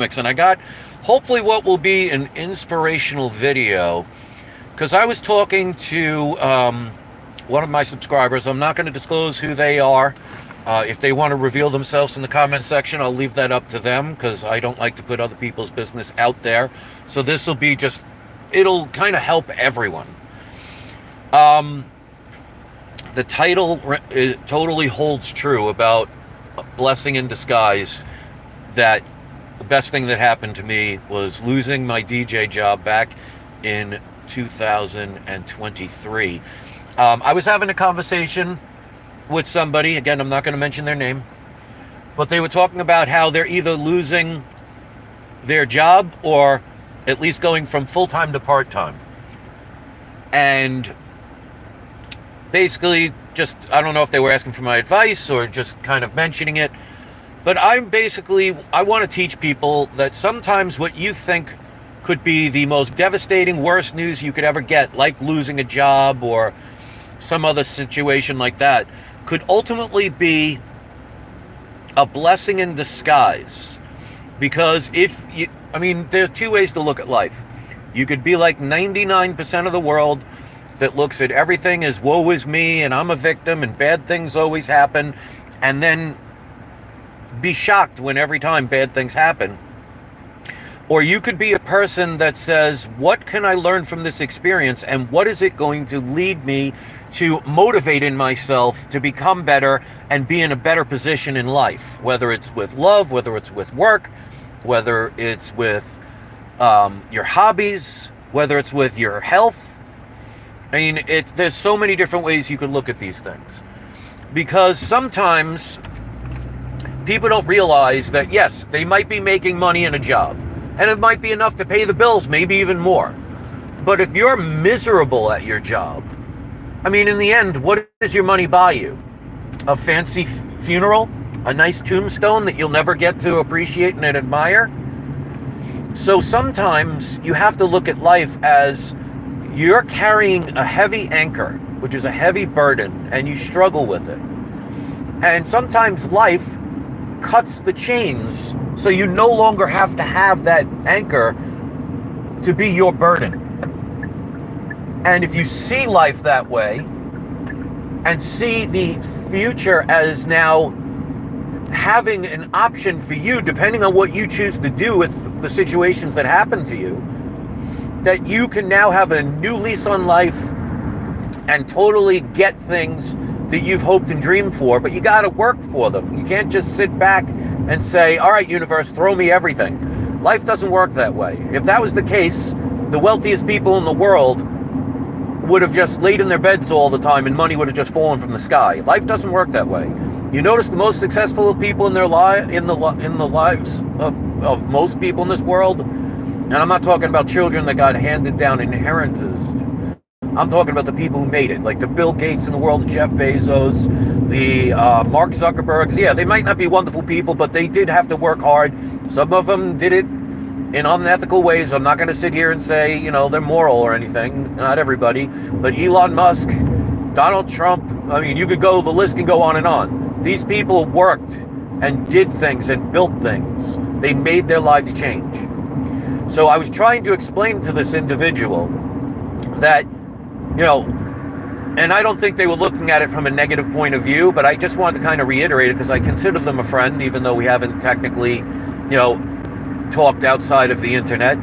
and I got hopefully what will be an inspirational video because I was talking to one of my subscribers. I'm not going to disclose who they are. If they want to reveal themselves in the comment section, I'll leave that up to them because I don't like to put other people's business out there. So this will be just, it'll kind of help everyone. The title totally holds true about a blessing in disguise, that the best thing that happened to me was losing my DJ job back in 2023. I was having a conversation with somebody, again, I'm not going to mention their name, but they were talking about how they're either losing their job or at least going from full-time to part-time. And basically, just, I don't know if they were asking for my advice or just kind of mentioning it, but I want to teach people that sometimes what you think could be the most devastating, worst news you could ever get, like losing a job or some other situation like that, could ultimately be a blessing in disguise. Because there's two ways to look at life. You could be like 99% of the world that looks at everything as woe is me and I'm a victim and bad things always happen, and then be shocked when every time bad things happen. Or you could be a person that says, what can I learn from this experience, and what is it going to lead me to motivate in myself to become better and be in a better position in life, whether it's with love, whether it's with work, whether it's with your hobbies, whether it's with your health. I mean, there's so many different ways you could look at these things. Because sometimes people don't realize that, yes, they might be making money in a job, and it might be enough to pay the bills, maybe even more. But if you're miserable at your job, I mean, in the end, what does your money buy you? A fancy funeral? A nice tombstone that you'll never get to appreciate and admire? So sometimes you have to look at life as you're carrying a heavy anchor, which is a heavy burden, and you struggle with it. And sometimes life cuts the chains so you no longer have to have that anchor to be your burden. And if you see life that way and see the future as now having an option for you, depending on what you choose to do with the situations that happen to you, that you can now have a new lease on life and totally get things that you've hoped and dreamed for, but you got to work for them. You can't just sit back and say, all right, universe, throw me everything. Life doesn't work that way. If that was the case, the wealthiest people in the world would have just laid in their beds all the time and money would have just fallen from the sky. Life doesn't work that way. You notice the most successful people in the lives of most people in this world, and I'm not talking about children that got handed down inheritances. I'm talking about the people who made it, like the Bill Gates in the world, Jeff Bezos, the Mark Zuckerbergs. Yeah, they might not be wonderful people, but they did have to work hard. Some of them did it in unethical ways. I'm not going to sit here and say, they're moral or anything. Not everybody. But Elon Musk, Donald Trump, I mean, the list can go on and on. These people worked and did things and built things. They made their lives change. So I was trying to explain to this individual that, and I don't think they were looking at it from a negative point of view, but I just wanted to kind of reiterate it because I consider them a friend, even though we haven't technically, talked outside of the internet.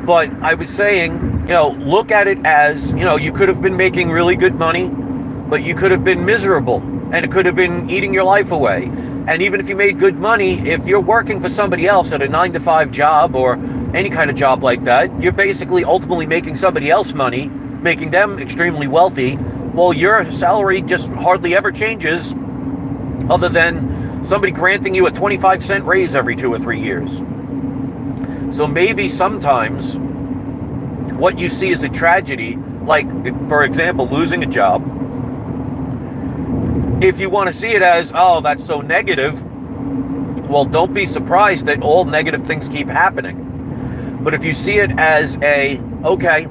But I was saying, look at it as, you could have been making really good money, but you could have been miserable, and it could have been eating your life away. And even if you made good money, if you're working for somebody else at a 9-to-5 job or any kind of job like that, you're basically ultimately making somebody else money, making them extremely wealthy. Well, your salary just hardly ever changes other than somebody granting you a 25-cent raise every 2 or 3 years. So maybe sometimes what you see as a tragedy, like, for example, losing a job, if you want to see it as, oh, that's so negative, well, don't be surprised that all negative things keep happening. But if you see it as okay,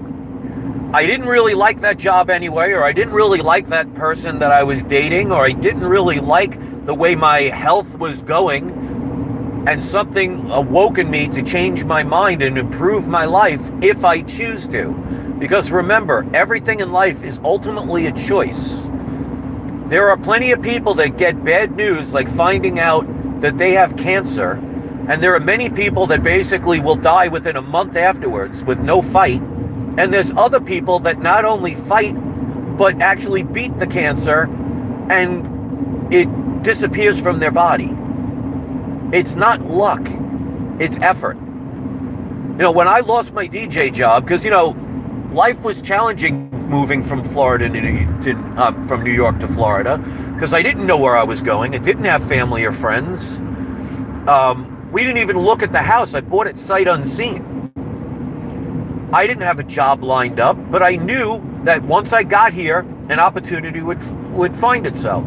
I didn't really like that job anyway, or I didn't really like that person that I was dating, or I didn't really like the way my health was going, and something awoke in me to change my mind and improve my life if I choose to. Because remember, everything in life is ultimately a choice. There are plenty of people that get bad news, like finding out that they have cancer, and there are many people that basically will die within a month afterwards with no fight. And there's other people that not only fight, but actually beat the cancer and it disappears from their body. It's not luck, it's effort. When I lost my DJ job, because, life was challenging moving from Florida from New York to Florida, because I didn't know where I was going. I didn't have family or friends. We didn't even look at the house. I bought it sight unseen. I didn't have a job lined up, but I knew that once I got here, an opportunity would find itself.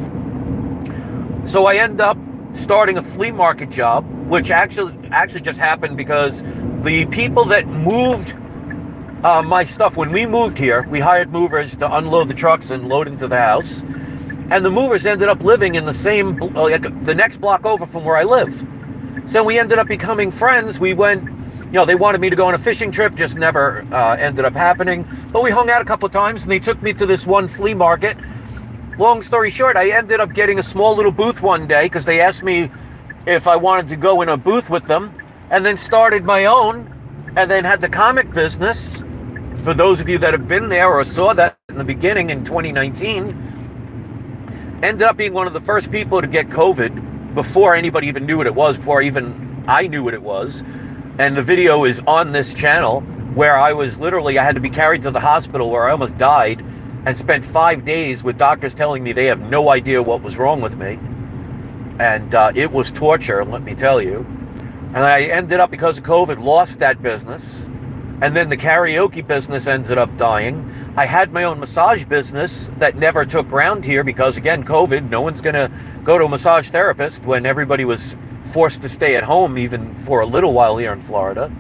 So I end up starting a flea market job, which actually just happened because the people that moved my stuff, when we moved here, we hired movers to unload the trucks and load into the house. And the movers ended up living in the same, the next block over from where I live. So we ended up becoming friends. We went, they wanted me to go on a fishing trip, just never ended up happening. But we hung out a couple of times and they took me to this one flea market. Long story short, I ended up getting a small little booth one day because they asked me if I wanted to go in a booth with them, and then started my own, and then had the comic business. For those of you that have been there or saw that in the beginning in 2019, ended up being one of the first people to get COVID before anybody even knew what it was, before even I knew what it was. And the video is on this channel where I had to be carried to the hospital where I almost died, and spent 5 days with doctors telling me they have no idea what was wrong with me. And it was torture, let me tell you. And I ended up, because of COVID, lost that business. And then the karaoke business ended up dying. I had my own massage business that never took ground here because, again, COVID, no one's going to go to a massage therapist when everybody was forced to stay at home even for a little while here in Florida.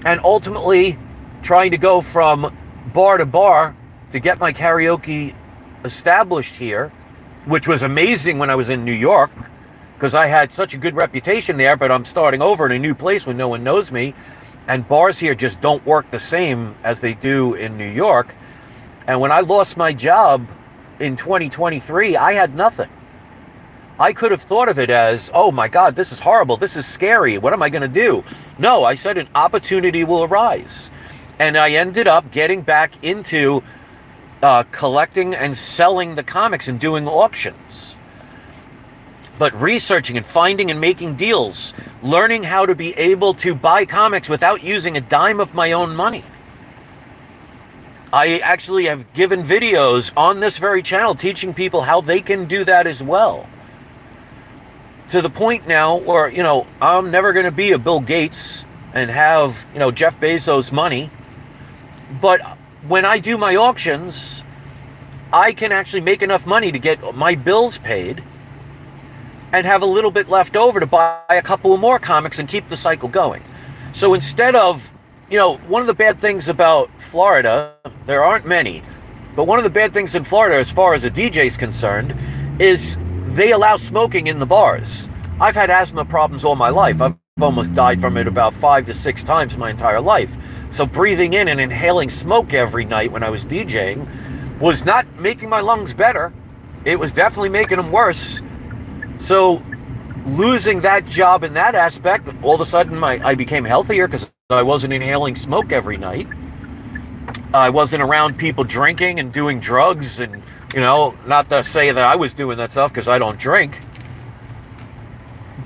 And ultimately, trying to go from bar to bar to get my karaoke established here, which was amazing when I was in New York, because I had such a good reputation there, but I'm starting over in a new place when no one knows me, and bars here just don't work the same as they do in New York. And when I lost my job in 2023, I had nothing. I could have thought of it as, oh my God, this is horrible, this is scary, what am I going to do? No, I said an opportunity will arise. And I ended up getting back into collecting and selling the comics and doing auctions. But researching and finding and making deals, learning how to be able to buy comics without using a dime of my own money. I actually have given videos on this very channel teaching people how they can do that as well. To the point now where, I'm never going to be a Bill Gates and have, Jeff Bezos' money. But when I do my auctions, I can actually make enough money to get my bills paid and have a little bit left over to buy a couple of more comics and keep the cycle going. So instead of, one of the bad things about Florida, there aren't many, but one of the bad things in Florida as far as a DJ is concerned is they allow smoking in the bars. I've had asthma problems all my life. I've almost died from it about 5 to 6 times my entire life. So breathing in and inhaling smoke every night when I was DJing was not making my lungs better. It was definitely making them worse. So losing that job in that aspect, all of a sudden I became healthier because I wasn't inhaling smoke every night. I wasn't around people drinking and doing drugs and, not to say that I was doing that stuff because I don't drink.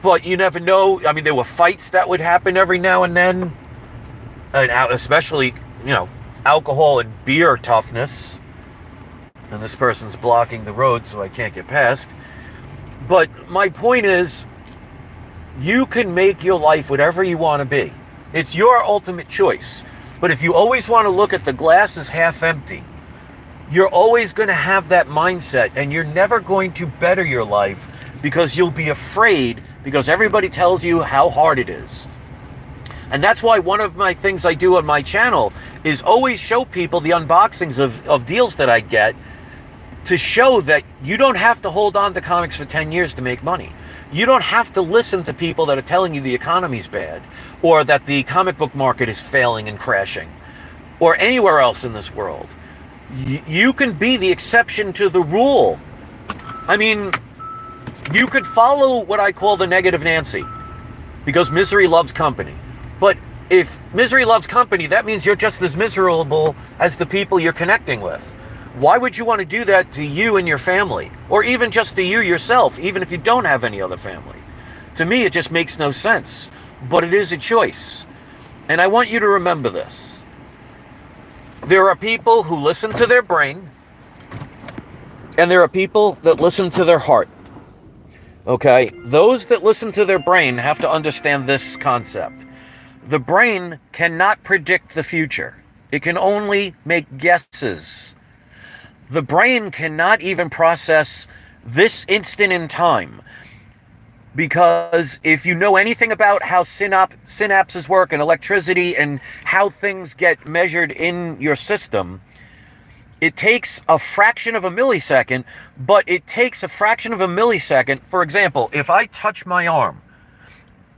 But you never know. I mean, there were fights that would happen every now and then. And especially, alcohol and beer toughness. And this person's blocking the road so I can't get past. But my point is, you can make your life whatever you want to be. It's your ultimate choice. But if you always want to look at the glass as half empty, you're always going to have that mindset, and you're never going to better your life because you'll be afraid because everybody tells you how hard it is. And that's why one of my things I do on my channel is always show people the unboxings of deals that I get to show that you don't have to hold on to comics for 10 years to make money. You don't have to listen to people that are telling you the economy's bad, or that the comic book market is failing and crashing, or anywhere else in this world. You can be the exception to the rule. I mean, you could follow what I call the negative Nancy, because misery loves company. But if misery loves company, that means you're just as miserable as the people you're connecting with. Why would you want to do that to you and your family? Or even just to you yourself, even if you don't have any other family? To me, it just makes no sense. But it is a choice. And I want you to remember this. There are people who listen to their brain, and there are people that listen to their heart. Okay? Those that listen to their brain have to understand this concept. The brain cannot predict the future. It can only make guesses. The brain cannot even process this instant in time. Because if you know anything about how synapses work and electricity and how things get measured in your system, it takes a fraction of a millisecond, but it takes a fraction of a millisecond. For example, if I touch my arm,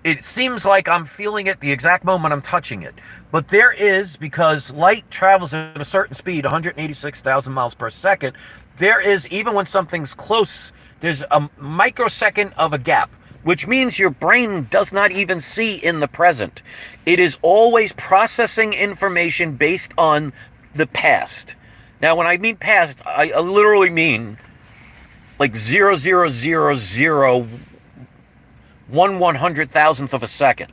it seems like I'm feeling it the exact moment I'm touching it. But there is, because light travels at a certain speed, 186,000 miles per second, there is, even when something's close, there's a microsecond of a gap, which means your brain does not even see in the present. It is always processing information based on the past. Now, when I mean past, I literally mean like 0.00011/100,000th of a second.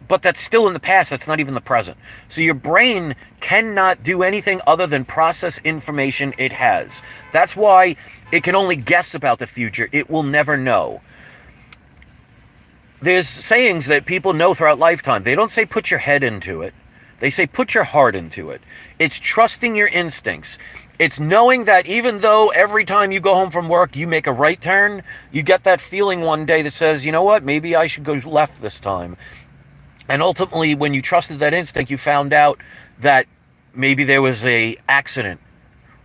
But that's still in the past, that's not even the present. So your brain cannot do anything other than process information it has. That's why it can only guess about the future. It will never know. There's sayings that people know throughout lifetime. They don't say put your head into it. They say put your heart into it. It's trusting your instincts. It's knowing that even though every time you go home from work you make a right turn, you get that feeling one day that says, you know what, maybe I should go left this time. And ultimately, when you trusted that instinct, you found out that maybe there was a accident,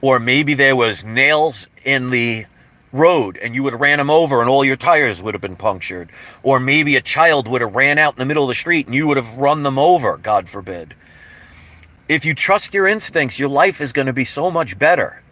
or maybe there was nails in the road and you would have ran them over and all your tires would have been punctured. Or maybe a child would have ran out in the middle of the street and you would have run them over, God forbid. If you trust your instincts, your life is going to be so much better.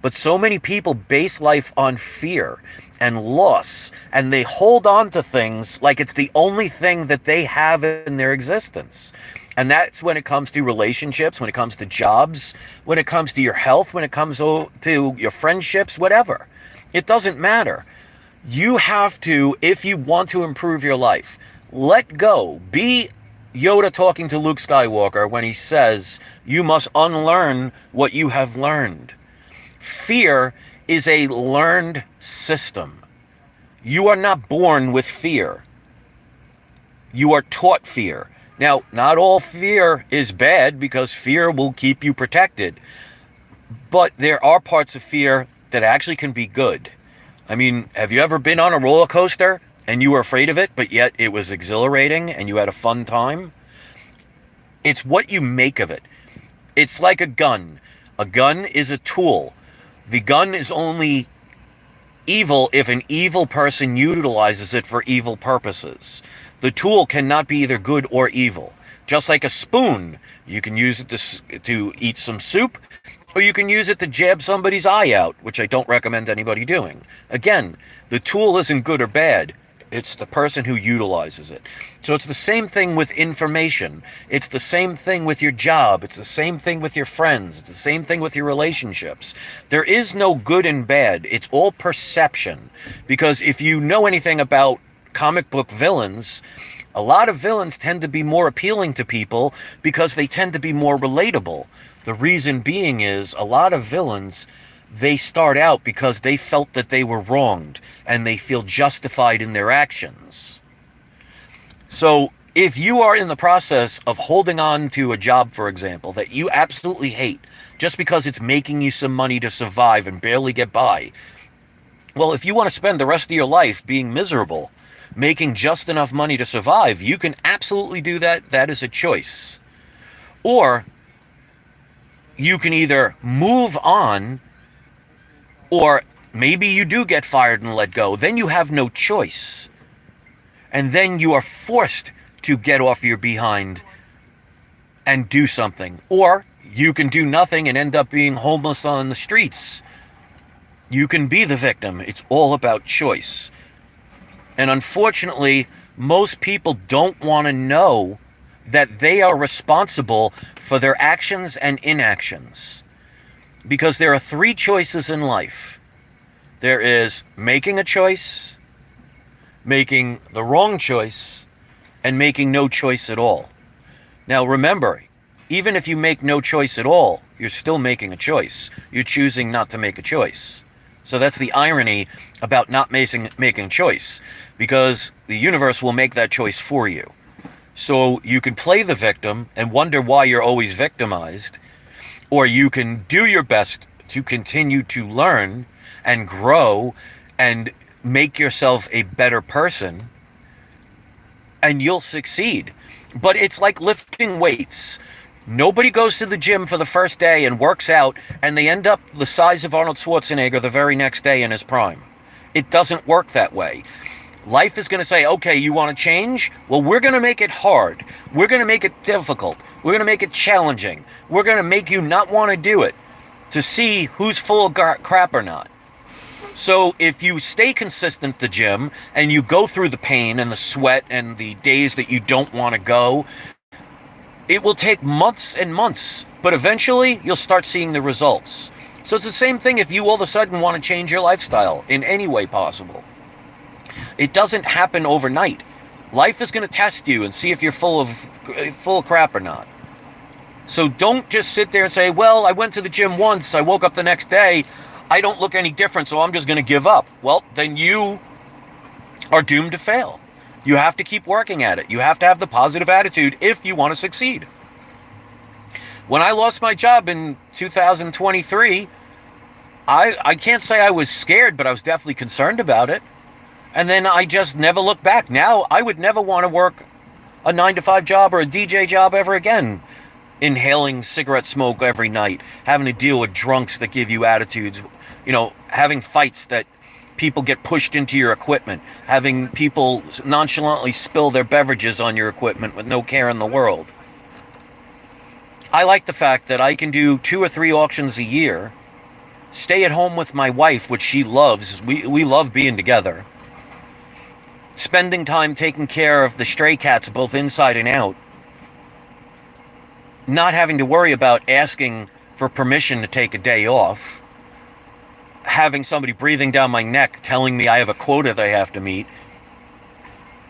But so many people base life on fear and loss, and they hold on to things like it's the only thing that they have in their existence. And that's when it comes to relationships, when it comes to jobs, when it comes to your health, when it comes to your friendships, whatever. It doesn't matter. You have to, if you want to improve your life, let go. Be Yoda talking to Luke Skywalker when he says, you must unlearn what you have learned. Fear is a learned system. You are not born with fear. You are taught fear. Now, not all fear is bad, because fear will keep you protected. But there are parts of fear that actually can be good. I mean, have you ever been on a roller coaster and you were afraid of it, but yet it was exhilarating and you had a fun time? It's what you make of it. It's like a gun. A gun is a tool. The gun is only evil if an evil person utilizes it for evil purposes. The tool cannot be either good or evil. Just like a spoon, you can use it to eat some soup, or you can use it to jab somebody's eye out, which I don't recommend anybody doing. Again, the tool isn't good or bad. It's the person who utilizes it. So it's the same thing with information. It's the same thing with your job. It's the same thing with your friends. It's the same thing with your relationships. There is no good and bad. It's all perception. Because if you know anything about comic book villains, a lot of villains tend to be more appealing to people because they tend to be more relatable. The reason being is a lot of villains, they start out because they felt that they were wronged and they feel justified in their actions. So if you are in the process of holding on to a job, for example, that you absolutely hate just because it's making you some money to survive and barely get by, well, if you want to spend the rest of your life being miserable, making just enough money to survive, you can absolutely do that. That is a choice. Or you can either move on Or maybe you do get fired and let go. Then you have no choice. And then you are forced to get off your behind and do something. Or you can do nothing and end up being homeless on the streets. You can be the victim. It's all about choice. And unfortunately, most people don't want to know that they are responsible for their actions and inactions. Because there are three choices in life. There is making a choice, making the wrong choice, and making no choice at all. Now remember, even if you make no choice at all, you're still making a choice. You're choosing not to make a choice. So that's the irony about not making a choice, because the universe will make that choice for you. So you can play the victim and wonder why you're always victimized, or you can do your best to continue to learn and grow and make yourself a better person, and you'll succeed. But it's like lifting weights. Nobody goes to the gym for the first day and works out, and they end up the size of Arnold Schwarzenegger the very next day in his prime. It doesn't work that way. Life is going to say, okay, you want to change? Well, we're going to make it hard. We're going to make it difficult. We're going to make it challenging. We're going to make you not want to do it to see who's full of crap or not. So if you stay consistent at the gym and you go through the pain and the sweat and the days that you don't want to go, it will take months and months, but eventually you'll start seeing the results. So it's the same thing if you all of a sudden want to change your lifestyle in any way possible. It doesn't happen overnight. Life is going to test you and see if you're full of crap or not. So don't just sit there and say, well, I went to the gym once, I woke up the next day, I don't look any different, so I'm just going to give up. Well, then you are doomed to fail. You have to keep working at it. You have to have the positive attitude if you want to succeed. When I lost my job in 2023, I can't say I was scared, but I was definitely concerned about it. And then I just never looked back. Now, I would never want to work a 9-to-5 job or a DJ job ever again. Inhaling cigarette smoke every night, having to deal with drunks that give you attitudes, having fights that people get pushed into your equipment, having people nonchalantly spill their beverages on your equipment with no care in the world. I like the fact that I can do 2 or 3 auctions a year, stay at home with my wife, which she loves. We love being together. Spending time taking care of the stray cats both inside and out. Not having to worry about asking for permission to take a day off. Having somebody breathing down my neck telling me I have a quota they have to meet.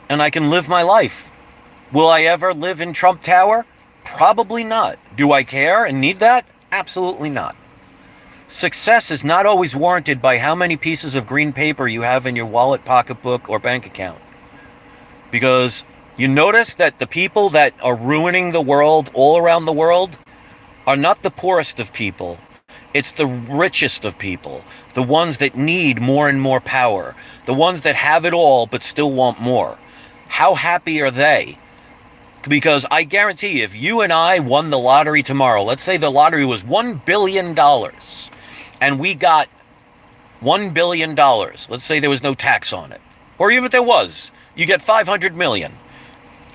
And I can live my life. Will I ever live in Trump Tower? Probably not. Do I care and need that? Absolutely not. Success is not always warranted by how many pieces of green paper you have in your wallet, pocketbook, or bank account. Because you notice that the people that are ruining the world all around the world are not the poorest of people. It's the richest of people. The ones that need more and more power. The ones that have it all but still want more. How happy are they? Because I guarantee if you and I won the lottery tomorrow, let's say the lottery was $1 billion, and we got $1 billion. Let's say there was no tax on it. Or even if there was, you get 500 million.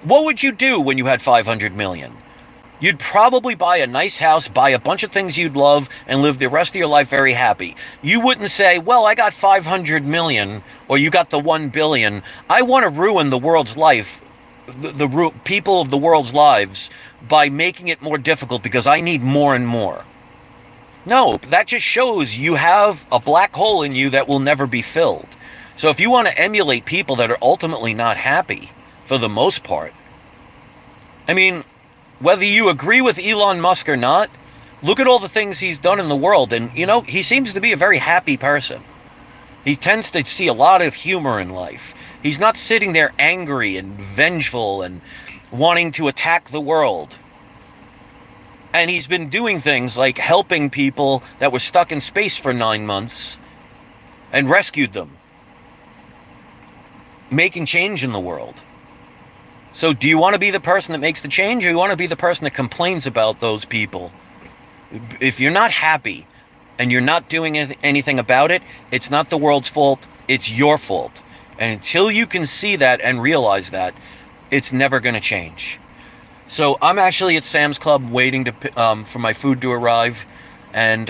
What would you do when you had 500 million? You'd probably buy a nice house, buy a bunch of things you'd love, and live the rest of your life very happy. You wouldn't say, well, I got 500 million, or you got the 1 billion. I want to ruin the world's life, the people of the world's lives, by making it more difficult because I need more and more. No, that just shows you have a black hole in you that will never be filled. So if you want to emulate people that are ultimately not happy, for the most part, I mean, whether you agree with Elon Musk or not, look at all the things he's done in the world, and, he seems to be a very happy person. He tends to see a lot of humor in life. He's not sitting there angry and vengeful and wanting to attack the world. And he's been doing things like helping people that were stuck in space for 9 months and rescued them. Making change in the world. So do you want to be the person that makes the change, or you want to be the person that complains about those people? If you're not happy and you're not doing anything about it, it's not the world's fault, it's your fault. And until you can see that and realize that, it's never going to change. So I'm actually at Sam's Club waiting to for my food to arrive. And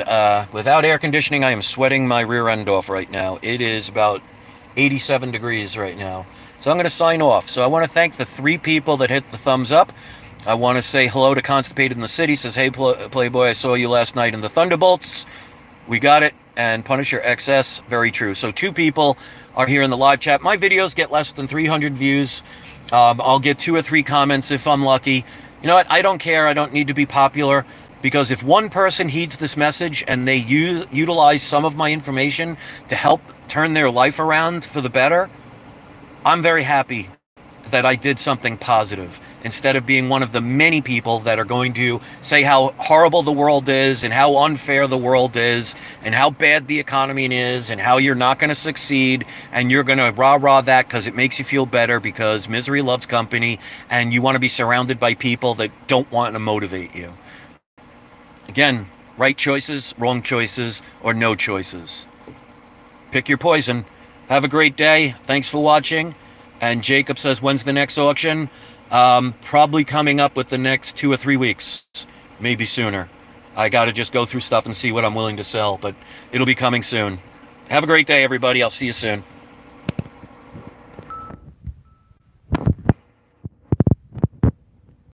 without air conditioning, I am sweating my rear end off right now. It is about 87 degrees right now. So I'm going to sign off. So I want to thank the 3 people that hit the thumbs up. I want to say hello to Constipated in the City. Says, hey, Playboy, I saw you last night in the Thunderbolts. We got it. And Punisher XS, very true. So 2 people are here in the live chat. My videos get less than 300 views. I'll get 2 or 3 comments if I'm lucky. You know what? I don't care. I don't need to be popular, because if one person heeds this message and they utilize some of my information to help turn their life around for the better, I'm very happy that I did something positive, instead of being one of the many people that are going to say how horrible the world is and how unfair the world is and how bad the economy is and how you're not going to succeed and you're going to rah-rah that because it makes you feel better, because misery loves company and you want to be surrounded by people that don't want to motivate you. Again, right choices, wrong choices, or no choices. Pick your poison. Have a great day. Thanks for watching. And Jacob says, when's the next auction? Probably coming up with the next 2 or 3 weeks. Maybe sooner. I got to just go through stuff and see what I'm willing to sell, but it'll be coming soon. Have a great day, everybody. I'll see you soon.